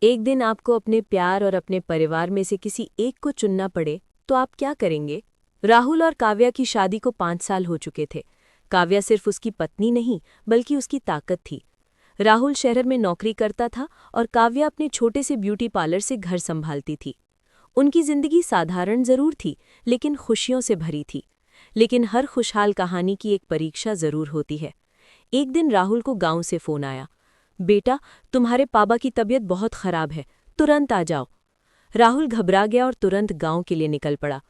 एक दिन आपको अपने प्यार और अपने परिवार में से किसी एक को चुनना पड़े तो आप क्या करेंगे? राहुल और काव्या की शादी को 5 साल हो चुके थे। काव्या सिर्फ उसकी पत्नी नहीं बल्कि उसकी ताकत थी। राहुल शहर में नौकरी करता था और काव्या अपने छोटे से ब्यूटी पार्लर से घर संभालती थी। उनकी जिंदगी साधारण जरूर थी लेकिन खुशियों से भरी थी। लेकिन हर खुशहाल कहानी की एक परीक्षा जरूर होती है। एक दिन राहुल को गांव से फोन आया। बेटा, तुम्हारे पापा की तबीयत बहुत खराब है, तुरंत आ जाओ। राहुल घबरा गया और तुरंत गांव के लिए निकल पड़ा।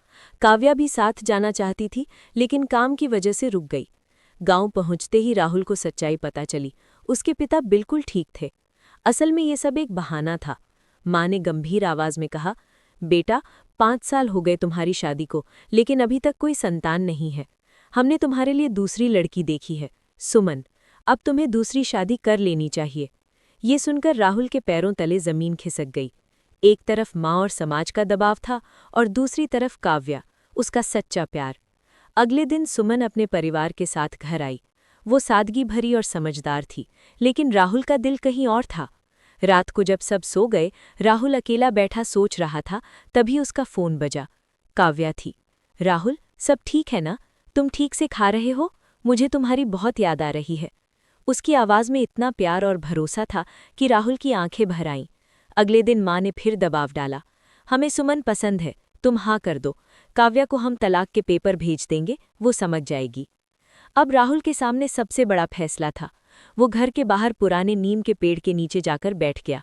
काव्या भी साथ जाना चाहती थी लेकिन काम की वजह से रुक गई। गांव पहुंचते ही राहुल को सच्चाई पता चली। उसके पिता बिल्कुल ठीक थे। असल में ये सब एक बहाना था। माँ ने गंभीर आवाज में कहा, बेटा, 5 साल हो गए तुम्हारी शादी को, लेकिन अभी तक कोई संतान नहीं है। हमने तुम्हारे लिए दूसरी लड़की देखी है, सुमन। अब तुम्हें दूसरी शादी कर लेनी चाहिए। ये सुनकर राहुल के पैरों तले जमीन खिसक गई। एक तरफ माँ और समाज का दबाव था और दूसरी तरफ काव्या, उसका सच्चा प्यार। अगले दिन सुमन अपने परिवार के साथ घर आई। वो सादगी भरी और समझदार थी, लेकिन राहुल का दिल कहीं और था। रात को जब सब सो गए, राहुल अकेला बैठा सोच रहा था, तभी उसका फोन बजा। काव्या थी। राहुल, सब ठीक है ना? तुम ठीक से खा रहे हो? मुझे तुम्हारी बहुत याद आ रही है। उसकी आवाज़ में इतना प्यार और भरोसा था कि राहुल की आंखें भर आईं। अगले दिन माँ ने फिर दबाव डाला। हमें सुमन पसंद है, तुम हाँ कर दो। काव्या को हम तलाक के पेपर भेज देंगे, वो समझ जाएगी। अब राहुल के सामने सबसे बड़ा फैसला था। वो घर के बाहर पुराने नीम के पेड़ के नीचे जाकर बैठ गया।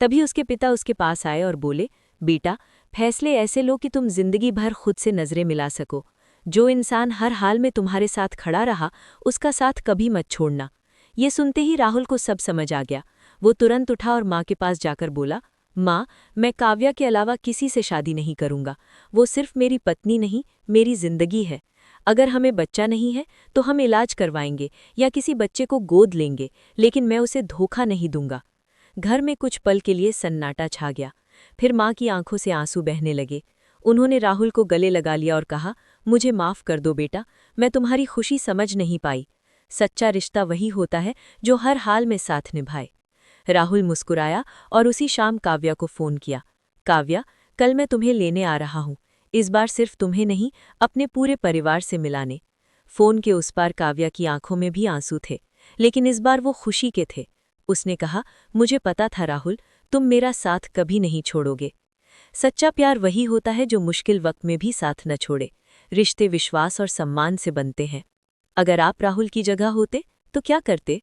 तभी उसके पिता उसके पास आए और बोले, बेटा, फैसले ऐसे लो कि तुम जिंदगी भर खुद से नजरें मिला सको। जो इंसान हर हाल में तुम्हारे साथ खड़ा रहा, उसका साथ कभी मत छोड़ना। ये सुनते ही राहुल को सब समझ आ गया। वो तुरंत उठा और माँ के पास जाकर बोला, माँ, मैं काव्या के अलावा किसी से शादी नहीं करूँगा। वो सिर्फ मेरी पत्नी नहीं, मेरी जिंदगी है। अगर हमें बच्चा नहीं है तो हम इलाज करवाएंगे या किसी बच्चे को गोद लेंगे, लेकिन मैं उसे धोखा नहीं दूंगा। घर में कुछ पल के लिए सन्नाटा छा गया। फिर माँ की आंखों से आंसू बहने लगे। उन्होंने राहुल को गले लगा लिया और कहा, मुझे माफ़ कर दो बेटा, मैं तुम्हारी खुशी समझ नहीं पाई। सच्चा रिश्ता वही होता है जो हर हाल में साथ निभाए। राहुल मुस्कुराया और उसी शाम काव्या को फ़ोन किया। काव्या, कल मैं तुम्हें लेने आ रहा हूँ। इस बार सिर्फ तुम्हें नहीं, अपने पूरे परिवार से मिलाने। फ़ोन के उस पार काव्या की आंखों में भी आंसू थे, लेकिन इस बार वो खुशी के थे। उसने कहा, मुझे पता था राहुल, तुम मेरा साथ कभी नहीं छोड़ोगे। सच्चा प्यार वही होता है जो मुश्किल वक्त में भी साथ न छोड़े। रिश्ते विश्वास और सम्मान से बनते हैं। अगर आप राहुल की जगह होते तो क्या करते?